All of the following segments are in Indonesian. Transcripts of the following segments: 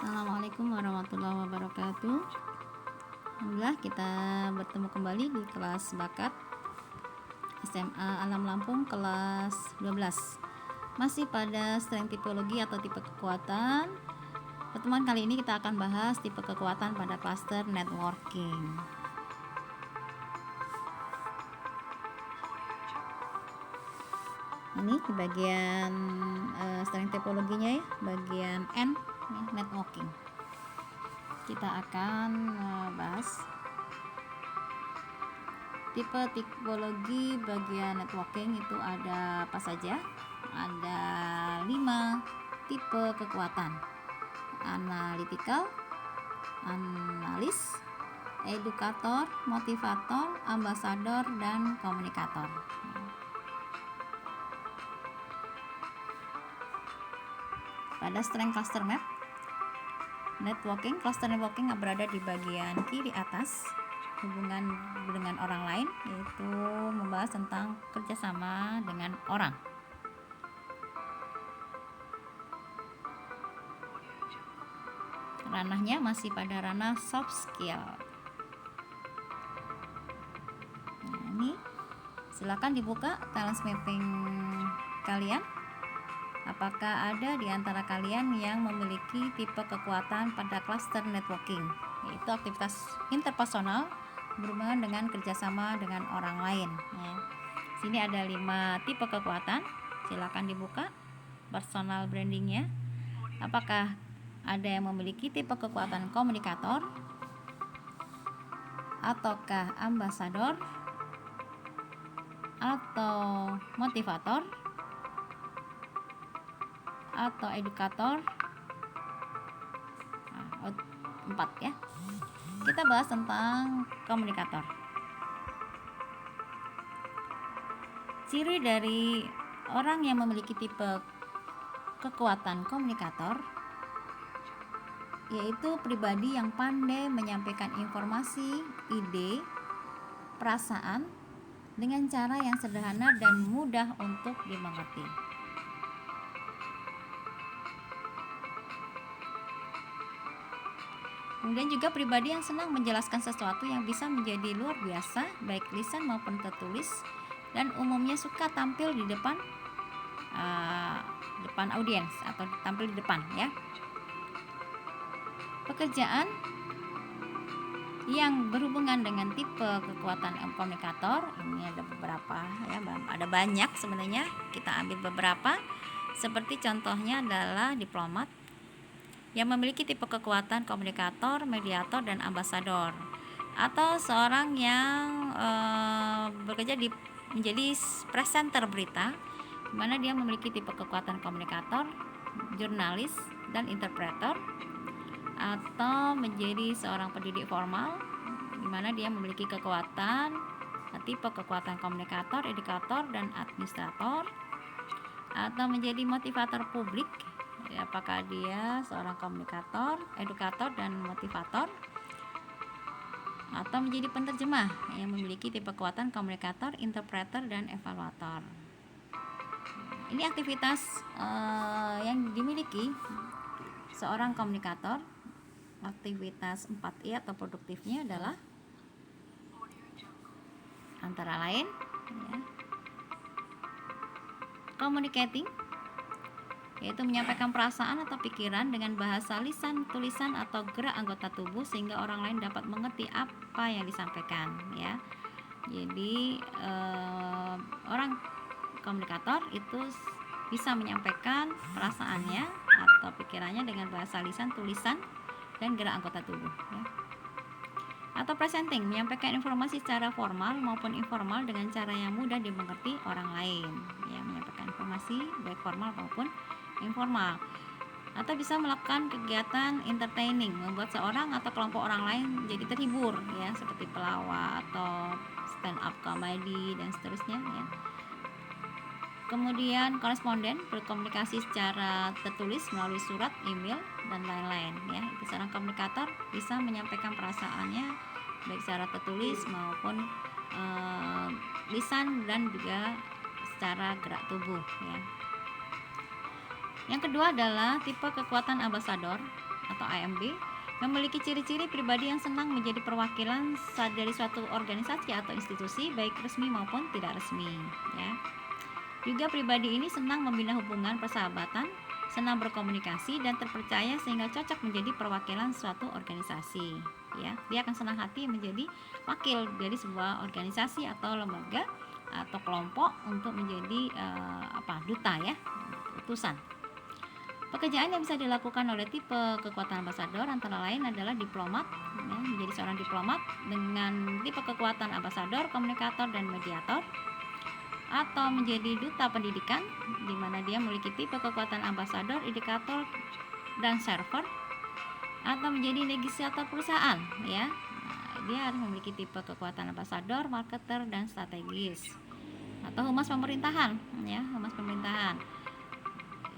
Assalamualaikum warahmatullahi wabarakatuh. Alhamdulillah kita bertemu kembali di kelas bakat SMA Alam Lampung kelas 12. Masih pada strength tipologi atau tipe kekuatan. Pertemuan kali ini kita akan bahas tipe kekuatan pada cluster networking. Ini di bagian strength tipologinya ya, bagian N ya, networking. Kita akan bahas tipe tipologi bagian networking itu ada apa saja? Ada 5 tipe kekuatan: analytical, analis, edukator, motivator, ambasador, dan komunikator. Pada strength cluster map networking, cluster networking berada di bagian kiri atas. Hubungan dengan orang lain, yaitu membahas tentang kerjasama dengan orang. Ranahnya masih pada ranah soft skill. Nah, ini silakan dibuka talent mapping kalian. Apakah ada di antara kalian yang memiliki tipe kekuatan pada cluster networking, yaitu aktivitas interpersonal berhubungan dengan kerjasama dengan orang lain ya. Sini ada 5 tipe kekuatan, silakan dibuka personal brandingnya. Apakah ada yang memiliki tipe kekuatan komunikator, ataukah ambasador, atau motivator, atau edukator? 4 ya. Kita bahas tentang komunikator. Ciri dari orang yang memiliki tipe kekuatan komunikator yaitu pribadi yang pandai menyampaikan informasi, ide, perasaan dengan cara yang sederhana dan mudah untuk dimengerti. Kemudian juga pribadi yang senang menjelaskan sesuatu yang bisa menjadi luar biasa, baik lisan maupun tertulis, dan umumnya suka tampil di depan audiens atau tampil di depan ya. Pekerjaan yang berhubungan dengan tipe kekuatan komunikator ini ada beberapa ya, ada banyak sebenarnya, kita ambil beberapa. Seperti contohnya adalah diplomat yang memiliki tipe kekuatan komunikator, mediator, dan ambasador, atau seorang yang bekerja menjadi presenter berita, di mana dia memiliki tipe kekuatan komunikator, jurnalis, dan interpreter, atau menjadi seorang pendidik formal, di mana dia memiliki tipe kekuatan komunikator, edukator, dan administrator, atau menjadi motivator publik. Apakah dia seorang komunikator, edukator, dan motivator, atau menjadi penerjemah yang memiliki tipe kekuatan komunikator, interpreter, dan evaluator. Ini aktivitas yang dimiliki seorang komunikator. Aktivitas 4I atau produktifnya adalah antara lain ya, communicating, yaitu menyampaikan perasaan atau pikiran dengan bahasa lisan, tulisan, atau gerak anggota tubuh sehingga orang lain dapat mengerti apa yang disampaikan ya. Jadi orang komunikator itu bisa menyampaikan perasaannya atau pikirannya dengan bahasa lisan, tulisan, dan gerak anggota tubuh ya. Atau presenting, menyampaikan informasi secara formal maupun informal dengan cara yang mudah dimengerti orang lain ya, menyampaikan informasi baik formal maupun informal. Atau bisa melakukan kegiatan entertaining, membuat seorang atau kelompok orang lain jadi terhibur ya, seperti pelawak atau stand up comedy dan seterusnya ya. Kemudian koresponden, berkomunikasi secara tertulis melalui surat, email, dan lain-lain ya. Itu seorang komunikator bisa menyampaikan perasaannya baik secara tertulis maupun lisan dan juga secara gerak tubuh ya. Yang kedua adalah tipe kekuatan ambasador. atau AMB memiliki ciri-ciri pribadi yang senang menjadi perwakilan dari suatu organisasi atau institusi baik resmi maupun tidak resmi ya. Juga pribadi ini senang membina hubungan persahabatan, senang berkomunikasi dan terpercaya sehingga cocok menjadi perwakilan suatu organisasi ya. Dia akan senang hati menjadi wakil dari sebuah organisasi atau lembaga atau kelompok untuk menjadi duta ya, utusan. Pekerjaan yang bisa dilakukan oleh tipe kekuatan ambasador antara lain adalah diplomat ya, menjadi seorang diplomat dengan tipe kekuatan ambasador, komunikator dan mediator, atau menjadi duta pendidikan di mana dia memiliki tipe kekuatan ambasador, indikator dan server, atau menjadi negosiator perusahaan ya. Dia harus memiliki tipe kekuatan ambasador, marketer dan strategis, atau humas pemerintahan ya, humas pemerintahan.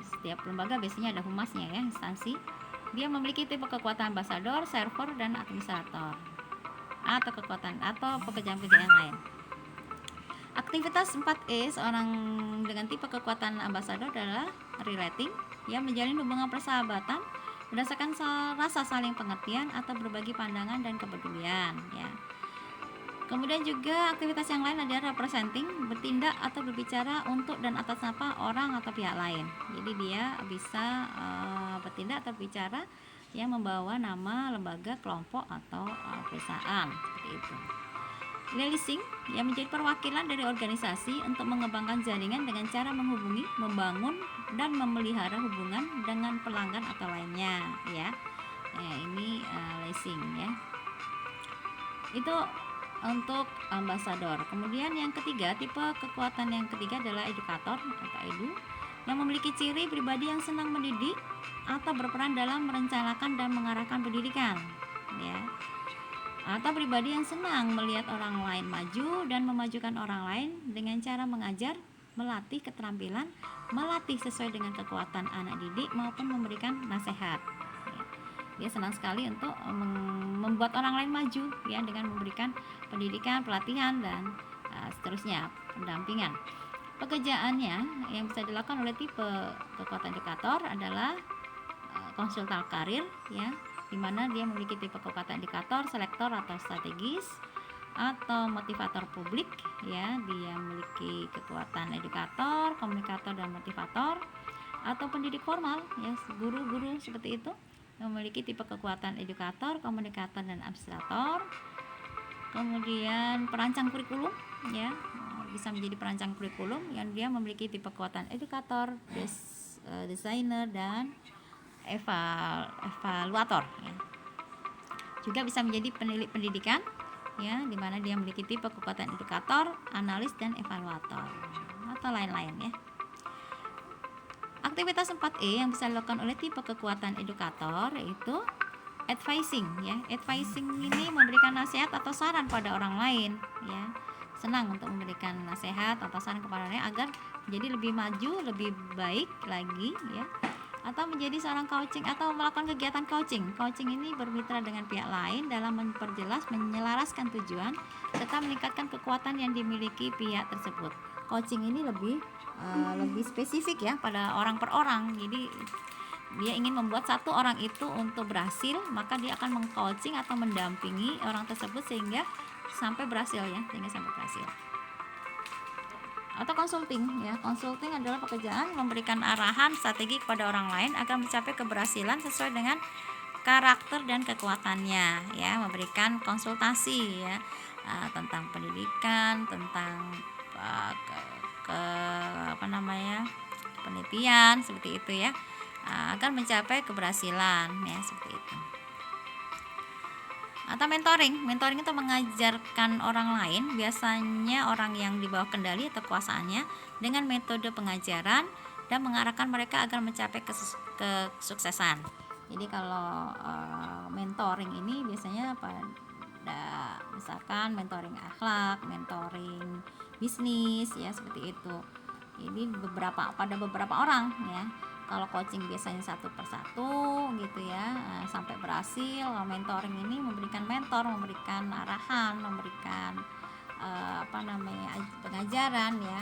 Setiap lembaga biasanya ada humasnya ya, instansi. Dia memiliki tipe kekuatan ambasador, server dan administrator, atau kekuatan atau pekerjaan-pekerjaan yang lain. Aktivitas 4E seorang dengan tipe kekuatan ambasador adalah relating, yang menjalin hubungan persahabatan berdasarkan rasa saling pengertian atau berbagi pandangan dan kepedulian ya. Kemudian juga aktivitas yang lain adalah representing, bertindak atau berbicara untuk dan atas nama orang atau pihak lain. Jadi dia bisa bertindak atau berbicara yang membawa nama lembaga, kelompok atau perusahaan seperti itu. Liaising yang menjadi perwakilan dari organisasi untuk mengembangkan jaringan dengan cara menghubungi, membangun dan memelihara hubungan dengan pelanggan atau lainnya ya. Ini liaising ya. Itu untuk ambasador. Kemudian yang ketiga, tipe kekuatan yang ketiga adalah edukator atau edu, yang memiliki ciri pribadi yang senang mendidik atau berperan dalam merencanakan dan mengarahkan pendidikan ya. Atau pribadi yang senang melihat orang lain maju dan memajukan orang lain dengan cara mengajar, melatih keterampilan, melatih sesuai dengan kekuatan anak didik maupun memberikan nasihat. Dia senang sekali untuk membuat orang lain maju ya, dengan memberikan pendidikan, pelatihan dan seterusnya, pendampingan. Pekerjaannya yang bisa dilakukan oleh tipe kekuatan indikator adalah konsultan karir ya, di mana dia memiliki tipe kekuatan indikator, selektor atau strategis, atau motivator publik ya, dia memiliki kekuatan edukator, komunikator dan motivator, atau pendidik formal ya, guru-guru seperti itu, memiliki tipe kekuatan edukator, komunikator dan administrator. Kemudian perancang kurikulum ya, bisa menjadi perancang kurikulum yang dia memiliki tipe kekuatan edukator, desainer dan evaluator ya. Juga bisa menjadi penilik pendidikan ya, di mana dia memiliki tipe kekuatan edukator, analis dan evaluator atau lain-lain ya. Aktivitas 4E yang bisa dilakukan oleh tipe kekuatan edukator yaitu advising ya. Advising ini memberikan nasihat atau saran pada orang lain ya. Senang untuk memberikan nasihat atau saran kepada orang lain agar menjadi lebih maju, lebih baik lagi ya. Atau menjadi seorang coaching atau melakukan kegiatan coaching. Coaching ini bermitra dengan pihak lain dalam memperjelas, menyelaraskan tujuan serta meningkatkan kekuatan yang dimiliki pihak tersebut. Coaching ini lebih spesifik ya, pada orang per orang. Jadi dia ingin membuat satu orang itu untuk berhasil, maka dia akan mengcoaching atau mendampingi orang tersebut sehingga sampai berhasil ya, Atau consulting ya. Consulting adalah pekerjaan memberikan arahan strategi kepada orang lain agar mencapai keberhasilan sesuai dengan karakter dan kekuatannya ya, memberikan konsultasi ya, tentang pendidikan, tentang penelitian seperti itu ya, agar mencapai keberhasilan ya, seperti itu. Atau mentoring itu mengajarkan orang lain, biasanya orang yang di bawah kendali atau kekuasaannya, dengan metode pengajaran dan mengarahkan mereka agar mencapai kesuksesan. Jadi kalau mentoring ini biasanya pada misalkan mentoring akhlak, mentoring bisnis ya, seperti itu. Jadi pada beberapa orang ya. Kalau coaching biasanya satu persatu gitu ya, sampai berhasil. Kalau mentoring ini memberikan mentor, memberikan arahan, memberikan pengajaran ya,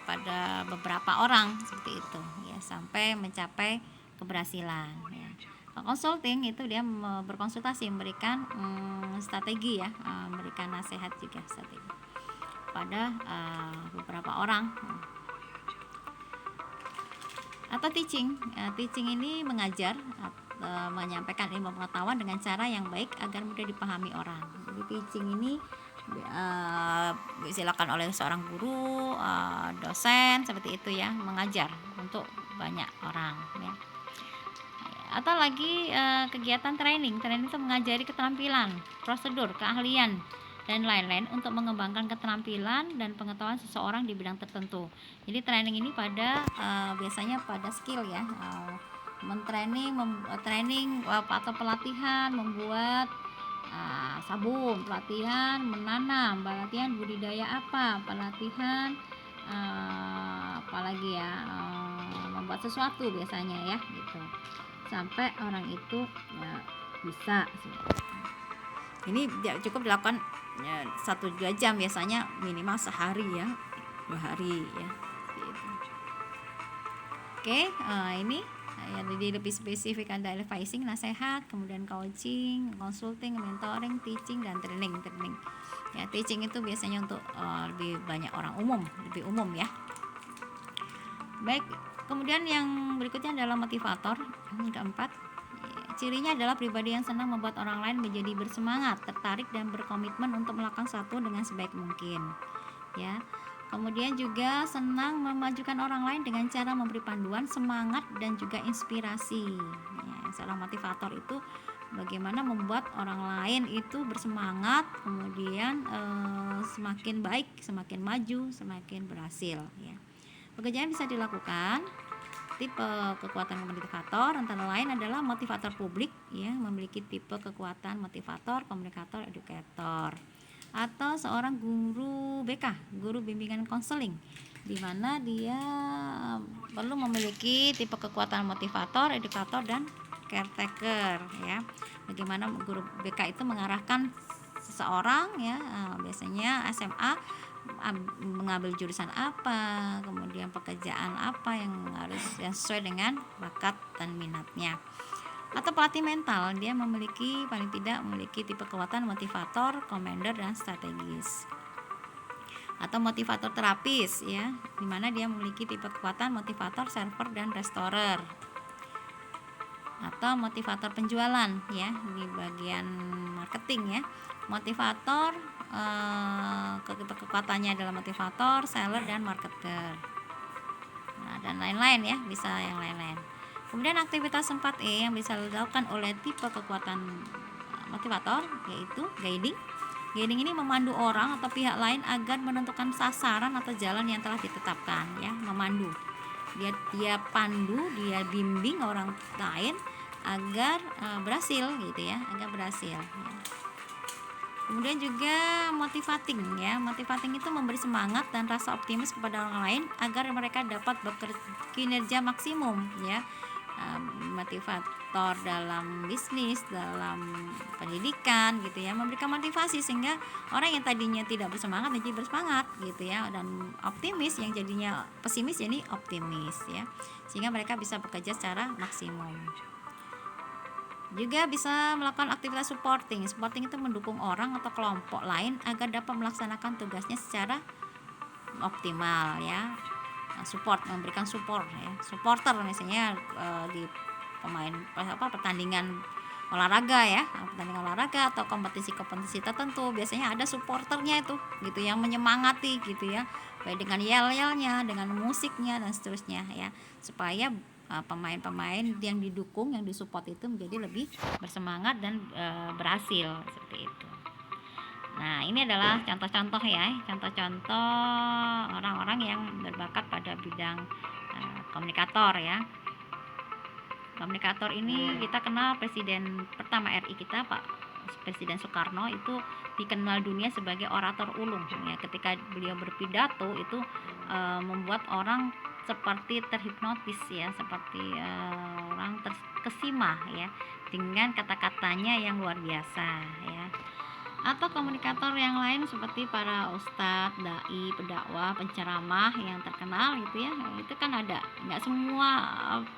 pada beberapa orang seperti itu ya, sampai mencapai keberhasilan ya. Consulting itu dia berkonsultasi, memberikan strategi ya, memberikan nasihat juga strategi pada beberapa orang. Atau teaching, teaching ini mengajar, menyampaikan ilmu pengetahuan dengan cara yang baik agar mudah dipahami orang. Jadi teaching ini disilakan oleh seorang guru, dosen seperti itu ya, mengajar untuk banyak orang ya. Atau lagi kegiatan training itu mengajari keterampilan, prosedur, keahlian dan lain-lain untuk mengembangkan keterampilan dan pengetahuan seseorang di bidang tertentu. Jadi training ini pada biasanya pada skill ya, training atau pelatihan membuat sabun, pelatihan menanam, pelatihan budidaya pelatihan apalagi ya, membuat sesuatu biasanya ya gitu, sampai orang itu ya bisa. Ini cukup dilakukan ya, 1-2 jam biasanya, minimal sehari ya, 2 hari ya gitu. Oke, ini ya, jadi lebih spesifik ada advising, nasihat, kemudian coaching, consulting, mentoring, teaching, dan training. Ya, teaching itu biasanya untuk lebih banyak orang umum, lebih umum ya. Baik, kemudian yang berikutnya adalah motivator. Keempat, cirinya adalah pribadi yang senang membuat orang lain menjadi bersemangat, tertarik, dan berkomitmen untuk melakukan sesuatu dengan sebaik mungkin. Ya. Kemudian juga senang memajukan orang lain dengan cara memberi panduan, semangat, dan juga inspirasi. Ya, seorang motivator itu bagaimana membuat orang lain itu bersemangat, kemudian semakin baik, semakin maju, semakin berhasil. Ya. Pekerjaan bisa dilakukan. Tipe kekuatan motivator antara lain adalah motivator publik ya, memiliki tipe kekuatan motivator, komunikator, edukator, atau seorang guru BK, guru bimbingan konseling, di mana dia perlu memiliki tipe kekuatan motivator, edukator, dan caretaker ya. Bagaimana guru BK itu mengarahkan seseorang ya, biasanya SMA mengambil jurusan apa, kemudian pekerjaan apa yang harus yang sesuai dengan bakat dan minatnya. Atau pelatih mental, dia paling tidak memiliki tipe kekuatan motivator, commander, dan strategis. Atau motivator terapis ya, dimana dia memiliki tipe kekuatan motivator, server, dan restorer. Atau motivator penjualan ya, di bagian marketing ya. Motivator kekuatannya adalah motivator, seller, dan marketer. Nah, dan lain-lain ya, bisa yang lain-lain. Kemudian aktivitas 4E yang bisa dilakukan oleh tipe kekuatan motivator yaitu guiding. Guiding ini memandu orang atau pihak lain agar menentukan sasaran atau jalan yang telah ditetapkan ya, memandu. Dia pandu, dia bimbing orang lain agar berhasil gitu ya, agar berhasil ya. Kemudian juga motivating ya. Motivating itu memberi semangat dan rasa optimis kepada orang lain agar mereka dapat bekerja maksimum ya. Motivator dalam bisnis, dalam pendidikan gitu ya, memberikan motivasi sehingga orang yang tadinya tidak bersemangat menjadi bersemangat gitu ya, dan optimis yang jadinya pesimis jadi optimis ya, sehingga mereka bisa bekerja secara maksimum. Juga bisa melakukan aktivitas supporting. Supporting itu mendukung orang atau kelompok lain agar dapat melaksanakan tugasnya secara optimal ya. Memberikan support ya. Supporter misalnya di pertandingan olahraga ya, pertandingan olahraga atau kompetisi tertentu, biasanya ada supporternya itu gitu yang menyemangati gitu ya, baik dengan yel-yelnya, dengan musiknya dan seterusnya ya, supaya pemain-pemain yang didukung, yang disupport itu menjadi lebih bersemangat dan berhasil seperti itu. Nah, ini adalah contoh-contoh ya, contoh-contoh orang-orang yang berbakat pada bidang komunikator ya. Komunikator ini kita kenal Presiden pertama RI kita, Pak Presiden Soekarno, itu dikenal dunia sebagai orator ulung ya. Ketika beliau berpidato itu membuat orang seperti terhipnotis ya, seperti orang terkesima ya dengan kata-katanya yang luar biasa ya. Atau komunikator yang lain seperti para ustadz, dai, pendakwah, penceramah yang terkenal gitu ya, itu kan ada, nggak semua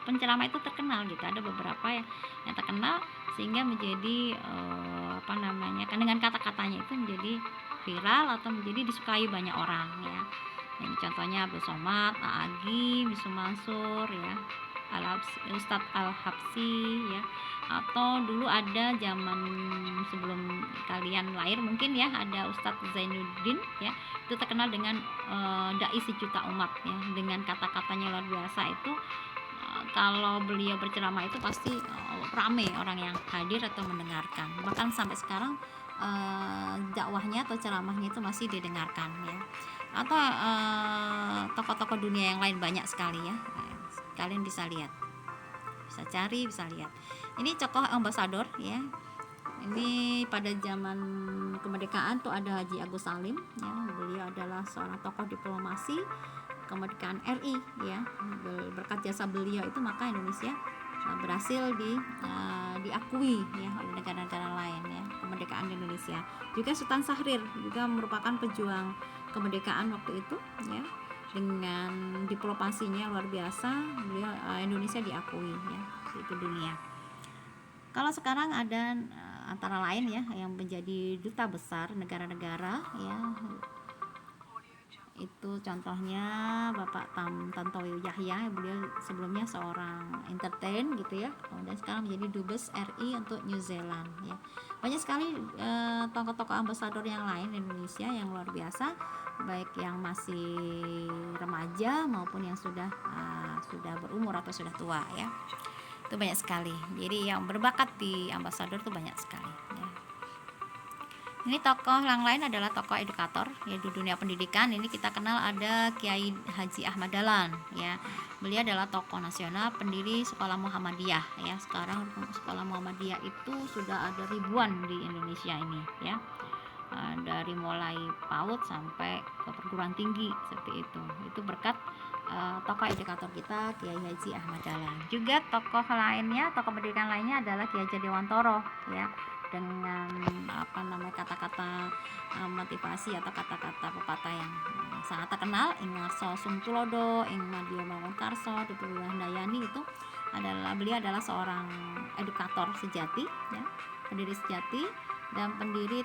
penceramah itu terkenal gitu, ada beberapa yang terkenal sehingga menjadi apa namanya, kan dengan kata-katanya itu menjadi viral atau menjadi disukai banyak orang ya. Ini contohnya Abdul Somad, Agi, Bisu Mansur ya, Ustadz Al-Habsi ya, atau dulu ada zaman sebelum kalian lahir mungkin ya, ada Ustadz Zainuddin ya, itu terkenal dengan dai sejuta umat ya, dengan kata-katanya luar biasa itu. Kalau beliau berceramah itu pasti rame orang yang hadir atau mendengarkan, bahkan sampai sekarang dakwahnya atau ceramahnya itu masih didengarkan ya. Atau tokoh-tokoh dunia yang lain banyak sekali ya, kalian bisa lihat, bisa cari, bisa lihat. Ini tokoh ambasador ya, ini pada zaman kemerdekaan tuh ada Haji Agus Salim ya, beliau adalah seorang tokoh diplomasi kemerdekaan RI ya. Berkat jasa beliau itu maka Indonesia berhasil diakui ya oleh negara-negara lain ya, kemerdekaan Indonesia. Juga Sultan Syahrir juga merupakan pejuang kemerdekaan waktu itu ya, dengan diplomasinya luar biasa beliau, Indonesia diakui ya di dunia. Kalau sekarang ada antara lain ya yang menjadi duta besar negara-negara ya, itu contohnya Bapak Tantowi Yahya, beliau sebelumnya seorang entertain gitu ya, dan sekarang menjadi dubes RI untuk New Zealand ya. Banyak sekali tokoh-tokoh ambasador yang lain Indonesia yang luar biasa, baik yang masih remaja maupun yang sudah berumur atau sudah tua ya. Itu banyak sekali. Jadi yang berbakat di ambasador itu banyak sekali ya. Ini tokoh yang lain adalah tokoh edukator ya di dunia pendidikan. Ini kita kenal ada Kiai Haji Ahmad Dahlan ya. Beliau adalah tokoh nasional, pendiri Sekolah Muhammadiyah ya. Sekarang Sekolah Muhammadiyah itu sudah ada ribuan di Indonesia ini ya. Dari mulai PAUD sampai ke perguruan tinggi seperti itu. Itu berkat tokoh edukator kita Kiai Haji Ahmad Dahlan. Juga tokoh lainnya, tokoh pendidikan lainnya adalah Kiai Haji Dewantoro ya, dengan kata-kata motivasi atau kata-kata pepatah yang sangat terkenal, ing ngarso sumtulodo, ing madya bangun karso, diperluah handayani, itu adalah beliau adalah seorang edukator sejati ya, pendiri sejati dan pendiri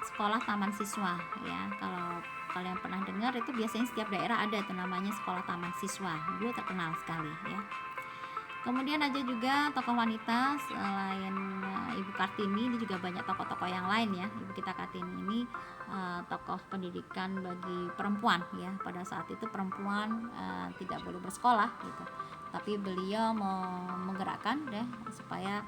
sekolah taman siswa ya. Kalau kalian pernah dengar itu biasanya setiap daerah ada itu namanya sekolah taman siswa, dulu terkenal sekali ya. Kemudian ada juga tokoh wanita selain Ibu Kartini, ini juga banyak tokoh-tokoh yang lain ya. Ibu kita Kartini ini tokoh pendidikan bagi perempuan ya. Pada saat itu perempuan tidak boleh bersekolah gitu, tapi beliau menggerakkan deh supaya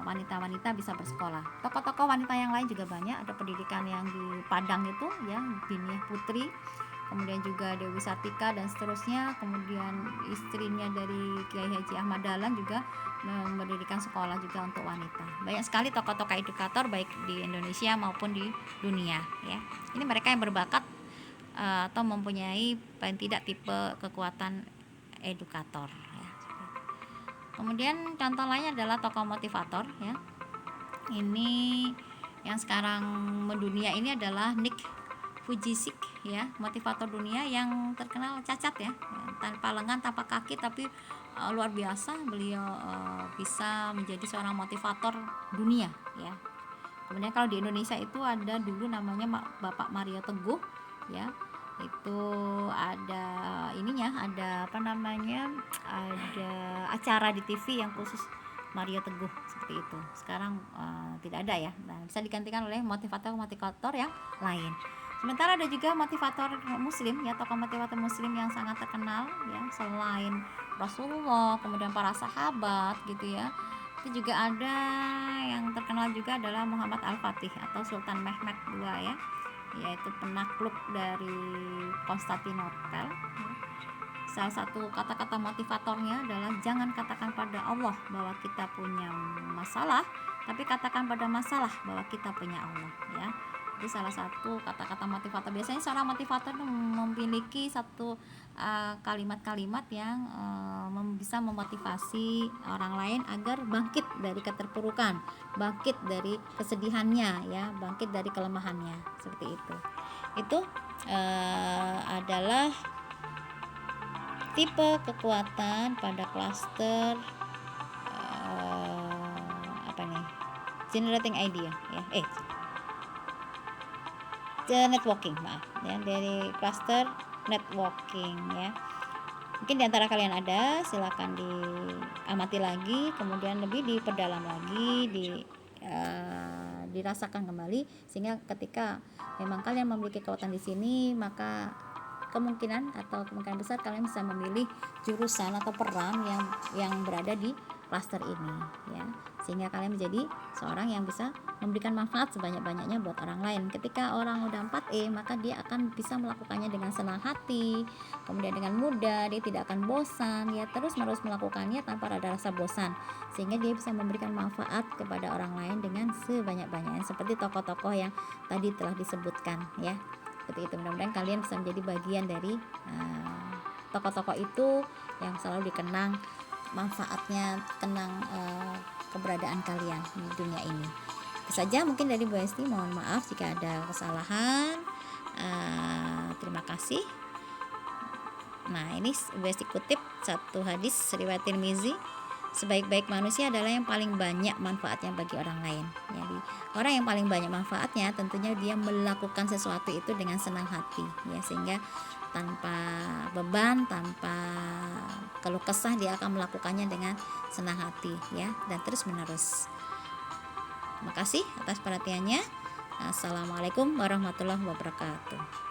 wanita-wanita bisa bersekolah. Tokoh-tokoh wanita yang lain juga banyak, ada pendidikan yang di Padang itu ya, Biniah Putri, kemudian juga Dewi Sartika dan seterusnya. Kemudian istrinya dari Kiai Haji Ahmad Dahlan juga mendirikan sekolah juga untuk wanita. Banyak sekali tokoh-tokoh edukator baik di Indonesia maupun di dunia ya. Ini mereka yang berbakat atau mempunyai paling tidak tipe kekuatan edukator ya. Kemudian contoh lainnya adalah tokoh motivator ya. Ini yang sekarang mendunia ini adalah Nick Vujicic ya, motivator dunia yang terkenal cacat ya, tanpa lengan, tanpa kaki, tapi luar biasa beliau bisa menjadi seorang motivator dunia ya. Kemudian kalau di Indonesia itu ada dulu namanya Bapak Mario Teguh ya, itu ada ininya, ada ada acara di TV yang khusus Mario Teguh seperti itu. Sekarang tidak ada ya, nah, bisa digantikan oleh motivator yang lain. Sementara ada juga motivator muslim ya, tokoh motivator muslim yang sangat terkenal ya, selain Rasulullah kemudian para sahabat gitu ya. Itu juga ada yang terkenal juga adalah Muhammad Al-Fatih atau Sultan Mehmed II ya, yaitu penakluk dari Konstantinopel. Salah satu kata-kata motivatornya adalah jangan katakan pada Allah bahwa kita punya masalah, tapi katakan pada masalah bahwa kita punya Allah ya. Itu salah satu kata-kata motivator. Biasanya seorang motivator memiliki satu kalimat-kalimat yang bisa memotivasi orang lain agar bangkit dari keterpurukan, bangkit dari kesedihannya, ya, bangkit dari kelemahannya, seperti itu. Itu adalah tipe kekuatan pada klaster generating idea, ya, networking, maaf, ya, dari cluster networking, ya. Mungkin diantara kalian ada, silakan diamati lagi, kemudian lebih diperdalam lagi, dirasakan kembali, sehingga ketika memang kalian memiliki kekuatan di sini, maka kemungkinan besar kalian bisa memilih jurusan atau peran yang berada di klaster ini, ya, sehingga kalian menjadi seorang yang bisa memberikan manfaat sebanyak-banyaknya buat orang lain. Ketika orang udah 4E, maka dia akan bisa melakukannya dengan senang hati, kemudian dengan mudah, dia tidak akan bosan, ya, terus menerus melakukannya tanpa ada rasa bosan, sehingga dia bisa memberikan manfaat kepada orang lain dengan sebanyak-banyaknya, seperti tokoh-tokoh yang tadi telah disebutkan, ya, seperti itu. Mudah-mudahan kalian bisa menjadi bagian dari tokoh-tokoh itu yang selalu dikenang manfaatnya, keberadaan kalian di dunia ini. Itu saja mungkin dari Bu Esti. Mohon maaf jika ada kesalahan. Terima kasih. Nah, ini Bu Esti kutip satu hadis riwayat Tirmizi, sebaik-baik manusia adalah yang paling banyak manfaatnya bagi orang lain. Jadi orang yang paling banyak manfaatnya tentunya dia melakukan sesuatu itu dengan senang hati, ya, sehingga tanpa beban, tanpa keluh kesah, dia akan melakukannya dengan senang hati, ya, dan terus menerus. Terima kasih atas perhatiannya. Assalamualaikum warahmatullahi wabarakatuh.